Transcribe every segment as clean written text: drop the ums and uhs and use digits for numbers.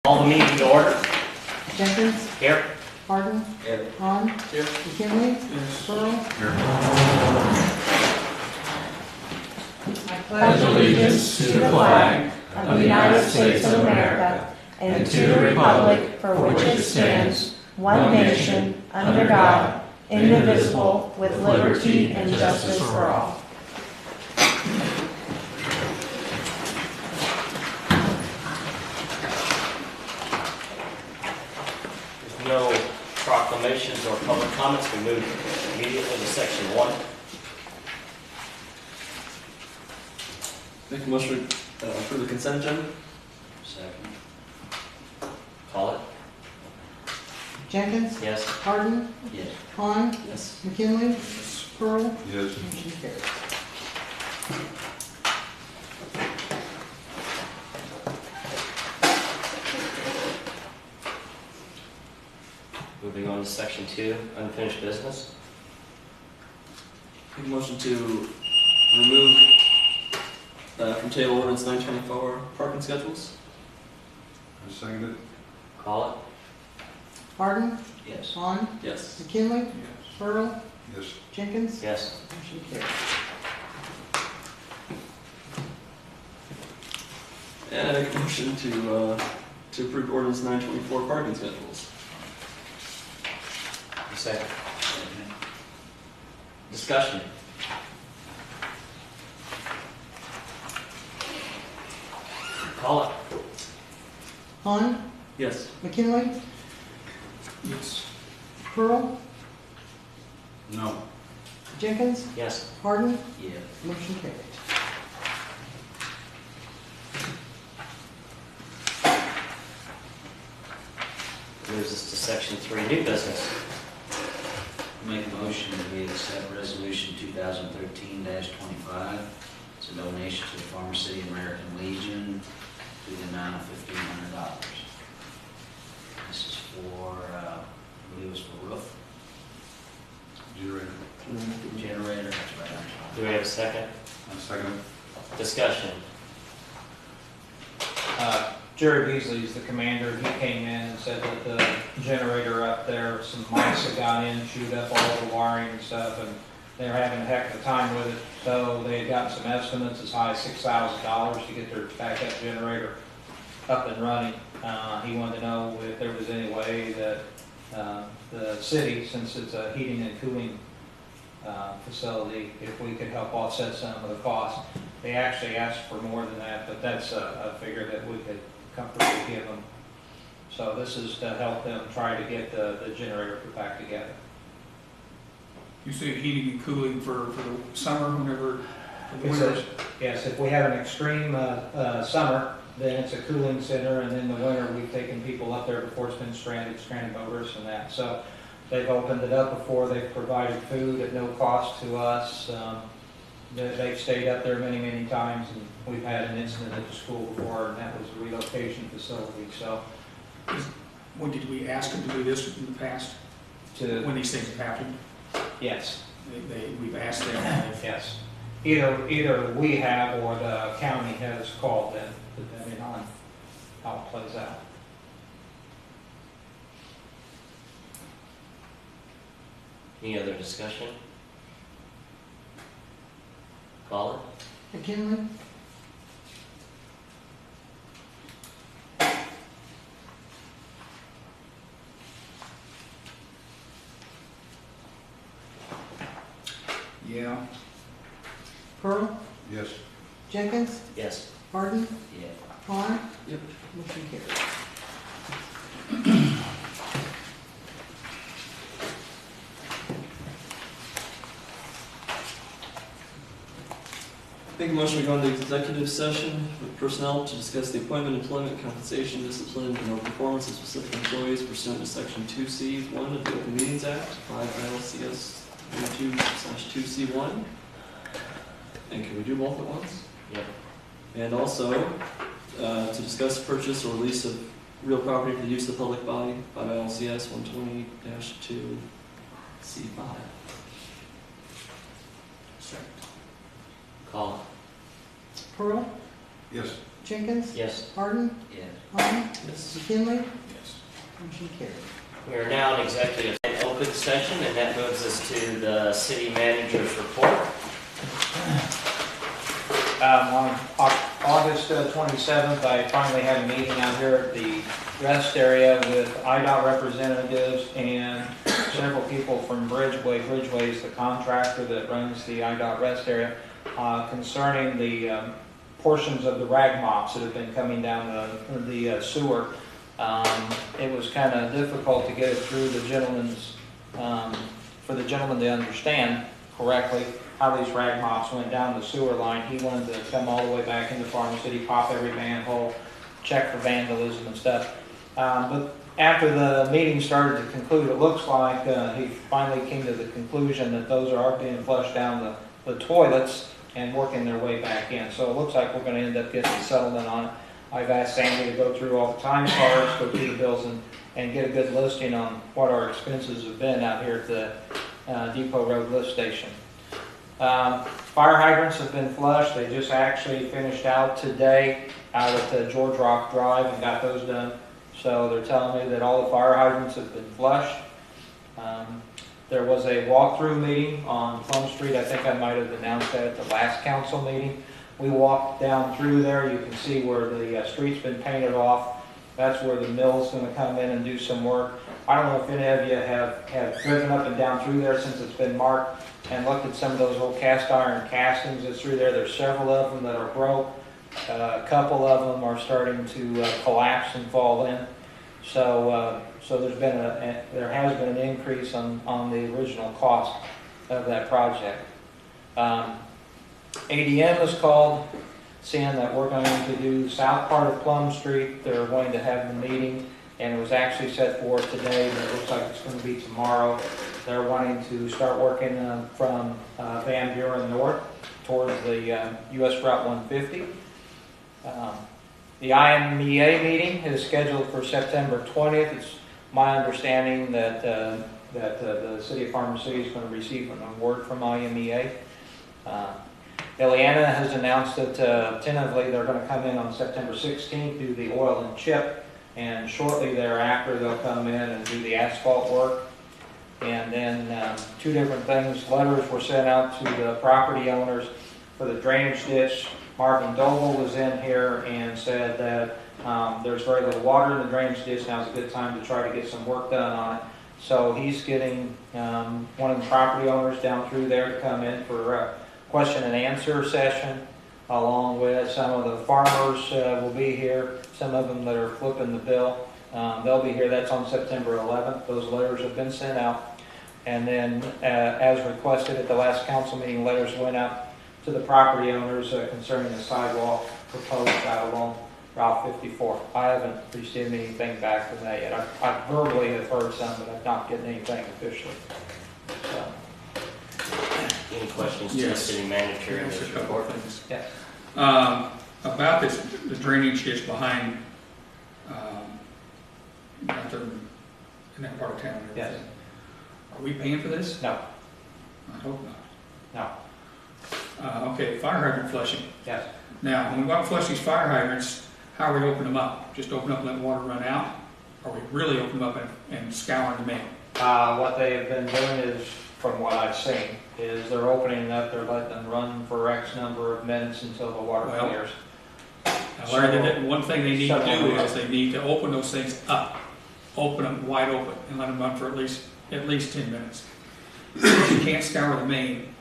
Call the meeting to order. Jenkins, Here. Harden, Here. Hahn, Here. McKinley, Pearl. I pledge allegiance to the flag of the United States of America and to the republic for which it stands, one nation, under God, indivisible, with liberty and justice for all. There's no proclamations or public comments. We move immediately to section 1. Make a motion for the consent agenda. Second. Call it. Jenkins, Yes. Harden, Yes. Hahn, Yes. McKinley, Pearl. Yes. Motion carries. Moving on to section 2, unfinished business. Make a motion to remove from table ordinance 924 parking schedules. I second it. Call it. Harden, Yes. Hahn, Yes. McKinley, Yes. Pearl, Yes. Jenkins. Yes. Motion carries. And I make a motion to approve ordinance 924 parking schedules. Second. Discussion. Call it. Hahn, Yes. McKinley, Yes. Pearl, No. Jenkins, Yes. Harden. Yeah. Motion carried. Moves us to section 3, new business. Make a motion that we accept resolution 2013-25. It's a donation to the Farmer City American Legion to the amount of $1,500. This is for, I believe it's for roof Generator. generator. That's right. Do we have a second? I second it. Discussion. Jerry Beasley is the commander. He came in and said that the generator up there, some mice had gone in, chewed up all the wiring and stuff, and they were having a heck of a time with it. So they had gotten some estimates as high as $6,000 to get their backup generator up and running. He wanted to know if there was any way that the city, since it's a heating and cooling facility, if we could help offset some of the costs. They actually asked for more than that, but that's a figure that we could comfortably give them. So this is to help them try to get the generator put back together. You say heating and cooling for the summer, whenever, for the It's winters? Yes, if we have an extreme summer, then it's a cooling center, and in the winter, we've taken people up there before it's been stranded boaters and that. So they've opened it up before, they've provided food at no cost to us. They've stayed up there many, many times, and we've had an incident at the school before, and that was a relocation facility. So When did we ask them to do this in the past? When these things have happened? yes, We've asked them. yes. Either we have or the county has called them, depending on how it plays out. Any other discussion? Call it. McKinley, Yeah. Pearl, Yes. Jenkins, Yes. Harden, Yeah. Hahn. Yep. Motion carried. Make a motion to go into executive session with personnel to discuss the appointment, employment, compensation, discipline, and or performance of specific employees pursuant to section 2C1 of the Open Meetings Act, 5 ILCS 32/2C1. And can we do both at once? Yep. And also, to discuss purchase or lease of real property for the use of the public body, 5 ILCS 120-2C5. Call it. Pearl, Yes. Jenkins, Yes. Harden, Yes. Hall, Yes. McKinley, Yes. motion carried. We are now in executive and open session, and that moves us to the city manager's report. On August 27th, I finally had a meeting out here at the rest area with IDOT representatives and several people from Bridgeway. Bridgeway is the contractor that runs the IDOT rest area, concerning the portions of the rag mops that have been coming down the sewer. It was kind of difficult to get it through the gentleman's, for the gentleman to understand correctly how these rag mops went down the sewer line. He wanted to come all the way back into Farm City, pop every manhole, check for vandalism and stuff. But after the meeting started to conclude, it looks like he finally came to the conclusion that those are being flushed down the toilets and working their way back in. So it looks like we're going to end up getting a settlement on it. I've asked Sandy to go through all the time cards, go through the bills, and get a good listing on what our expenses have been out here at the Depot Road lift station. Fire hydrants have been flushed. They just actually finished out today out at George Rock Drive and got those done. So they're telling me that all the fire hydrants have been flushed. There was a walkthrough meeting on Plum Street. I think I might have announced that at the last council meeting. We walked down through there. You can see where the street's been painted off. That's where the mill's going to come in and do some work. I don't know if any of you have driven up and down through there since it's been marked and looked at some of those old cast iron castings that's through there. There's several of them that are broke. A couple of them are starting to collapse and fall in. So there has been an increase on the original cost of that project. ADM is called, saying that we're going to do the south part of Plum Street. They're going to have the meeting, and it was actually set for today, but it looks like it's going to be tomorrow. They're wanting to start working from Van Buren north towards the US Route 150. The IMEA meeting is scheduled for September 20th. It's my understanding that the City of Farm City is going to receive an award from IMEA. Ileana has announced that tentatively they're going to come in on September 16th, do the oil and chip, and shortly thereafter they'll come in and do the asphalt work. And then two different things. Letters were sent out to the property owners for the drainage ditch. Marvin Doble was in here and said that there's very little water in the drainage ditch. Now's a good time to try to get some work done on it. So he's getting one of the property owners down through there to come in for a question and answer session, along with some of the farmers will be here. Some of them that are flipping the bill. They'll be here. That's on September 11th. Those letters have been sent out. And then, as requested at the last council meeting, letters went out to the property owners concerning the sidewalk proposed out along Route 54. I haven't received anything back from that yet. I verbally have heard some, but I've not gotten anything officially. So. Any questions to the Yes. city manager in Yes, this a couple report? of things. Yes. About the drainage ditch behind, out there in that part of town. and Yes. everything. Are we paying for this? No. I hope not. No. Okay, fire hydrant flushing. Yes. Now, when we go out and flush these fire hydrants, how are we opening them up? Just open up and let water run out? Or are we really open them up and scouring the main? What they have been doing is, from what I've seen, is they're opening it up, they're letting them run for X number of minutes until the water Well, clears. I learned that one thing they need to do Several. is they need to open those things up. Open them wide open and let them run for at least 10 minutes. You can't scour the main.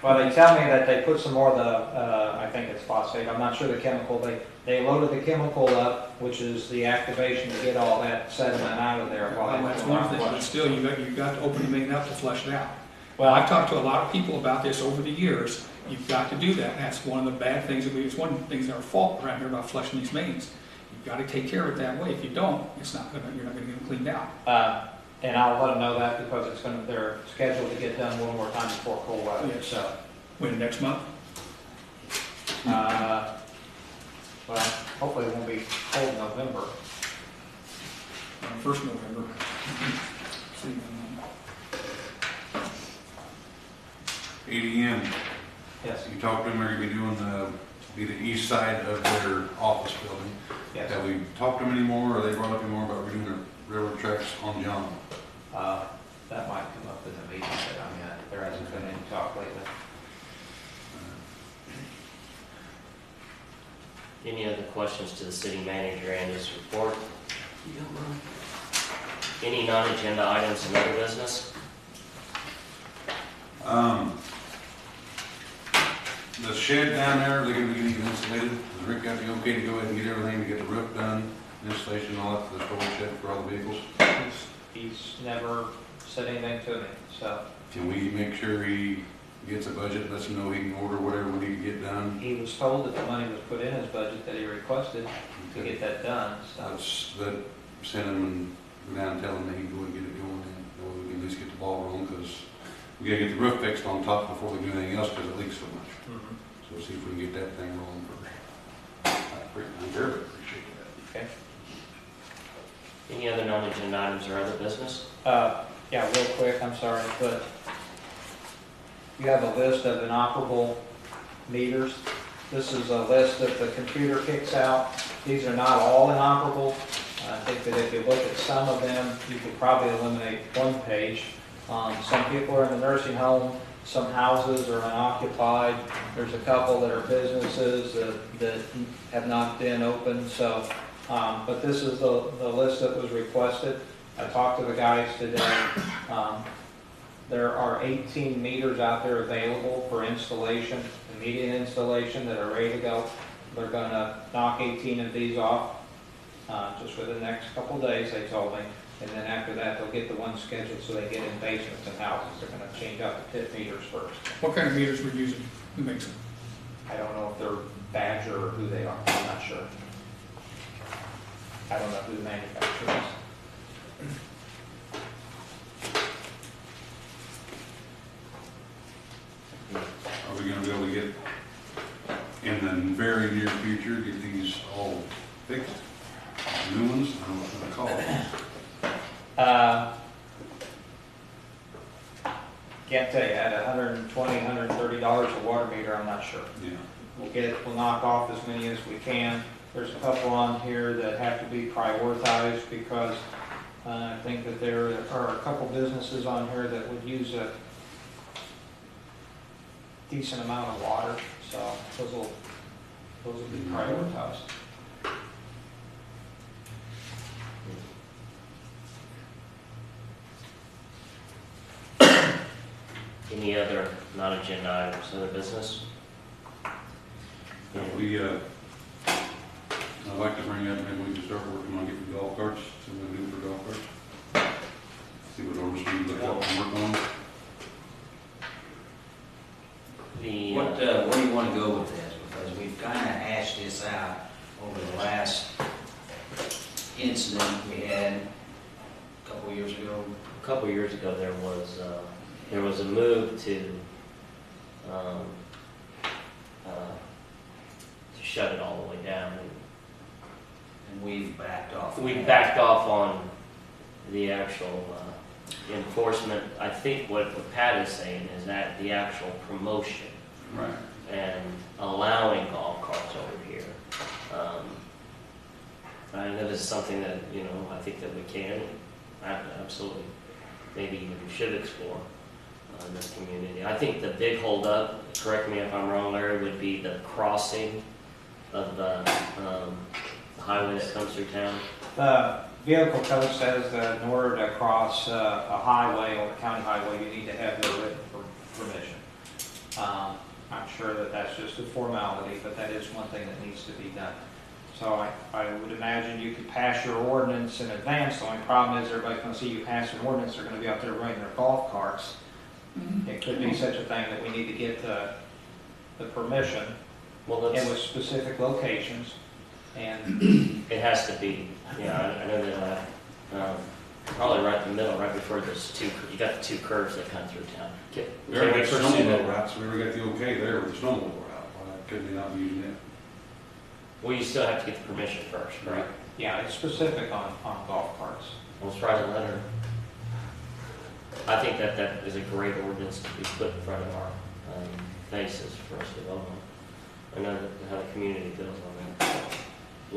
Well, they tell me that they put some more of the, I think it's phosphate, I'm not sure the chemical, they loaded the chemical up, which is the activation to get all that sediment out of there. while they That's do one the thing, but flush. still, you've got to open the main up to flush it out. Well, I've talked to a lot of people about this over the years. You've got to do that. That's one of the bad things it's one of the things that are fault around here about flushing these mains. You've got to take care of it that way. If you don't, you're not going to get them cleaned out. and I'll let them know that because they're scheduled to get done one more time before cold weather, Yes. so. When, next month? Well, hopefully it won't be cold in November. 1st November. See, ADM, Yes. you talked to them, are you gonna be doing the be the east side of their office building. Yes. Have we talked to them anymore, or they brought up any more about redoing the railroad tracks on John? That might come up in the meeting, but I mean, there hasn't been any talk lately. Any other questions to the city manager and his report? You got mine. Any non-agenda items in other business? The shed down there, they're gonna be getting insulated. Does Rick got the okay to go ahead and get everything to get the roof done, installation and all that for the storage shed for all the vehicles? He's never said anything to me, so. Can we make sure he gets a budget, lets him know he can order whatever we need to get done? He was told that the money was put in his budget that he requested to get that done, so. Send him and go down and tell him that he can go and get it going, and that way we can at least get the ball rolling, because we gotta get the roof fixed on top before we do anything else, because it leaks so much. So see if we can get that thing rolling first. I very much appreciate that. Okay. Any other non-agenda items or other business? Yeah, real quick, I'm sorry, but you have a list of inoperable meters. This is a list that the computer kicks out. These are not all inoperable. I think that if you look at some of them, you could probably eliminate one page. Some people are in the nursing home, some houses are unoccupied. There's a couple that are businesses that have not been opened, so, but this is the list that was requested. I talked to the guys today. There are 18 meters out there available for installation, immediate installation, that are ready to go. They're gonna knock 18 of these off, just for the next couple days, they told me. And then after that, they'll get the ones scheduled so they get in basements and houses. They're gonna change out the pit meters first. What kind of meters we're using? Who makes them? I don't know if they're Badger or who they are, I'm not sure. I don't know who the manufacturer is. Are we gonna be able to get, in the very near future, get these all fixed? New ones? I don't know what to call them. Can't tell you, at $120, $130 a water meter, I'm not sure. Yeah. We'll knock off as many as we can. There's a couple on here that have to be prioritized because I think that there are a couple businesses on here that would use a decent amount of water, so those will be prioritized. Any other non-agenda items, other business? I'd like to bring up, maybe we can start working on getting golf carts, see what we do for golf carts. See what orders we look up and work on. Where do you want to go with this? Because we've kind of hashed this out over the last incident we had a couple years ago. A couple years ago, there was a move to shut it all the way down. And we've backed off. We backed off on the actual enforcement. I think what Pat is saying is that the actual promotion Right. and allowing golf carts over here. I know this is something that, I think that we can, absolutely, maybe even we should explore in this community. I think the big holdup, correct me if I'm wrong, Larry, would be the crossing of the highway that comes through town. The vehicle code says that in order to cross a highway or a county highway, you need to have your written permission. I'm sure that that's just a formality, but that is one thing that needs to be done. So I would imagine you could pass your ordinance in advance. The only problem is everybody's going to see you pass an ordinance, they're going to be out there running their golf carts. It could be such a thing that we need to get the permission and with specific locations. And it has to be, I know that probably right in the middle, right before those you got the two curves that come through town. Can We we already got pursue snowmobile that? routes, we already got the okay there with the snowmobile route, why couldn't they not be using it? Well, you still have to get the permission first, right? yeah, it's specific on golf carts. Let's write a letter. I think that is a great ordinance to be put in front of our faces for us to vote I know how the community feels on that. So,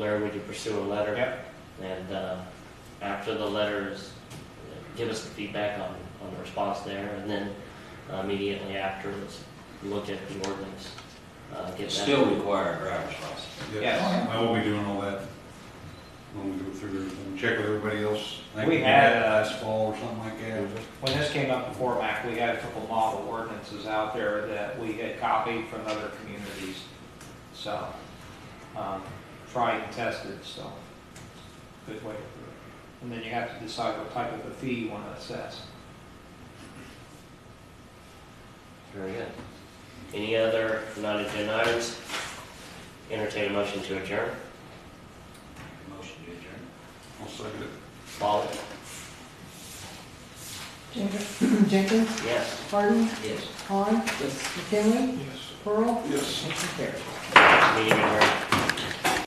Larry, would you pursue a letter? Yep. And after the letters, give us the feedback on the response there, and then immediately after, let's look at the ordinance. Get that. Still require a driver's license. Yes. I will be doing all that when we go through everything, check with everybody else. I think We did had, that last fall or something like that. When this came up before, Mac, we had a couple model ordinances out there that we had copied from other communities. So, tried and tested, so, good way to do it. And then you have to decide what type of a fee you want to assess. Very good. Any other non-agenda items? Entertain a motion to adjourn. Motion to adjourn. I'll second it. Follow. Jenkins, Yes. Harden, Yes. Hahn, Yes. McKinley, Yes. Pearl, Yes. motion carries. Meeting adjourned.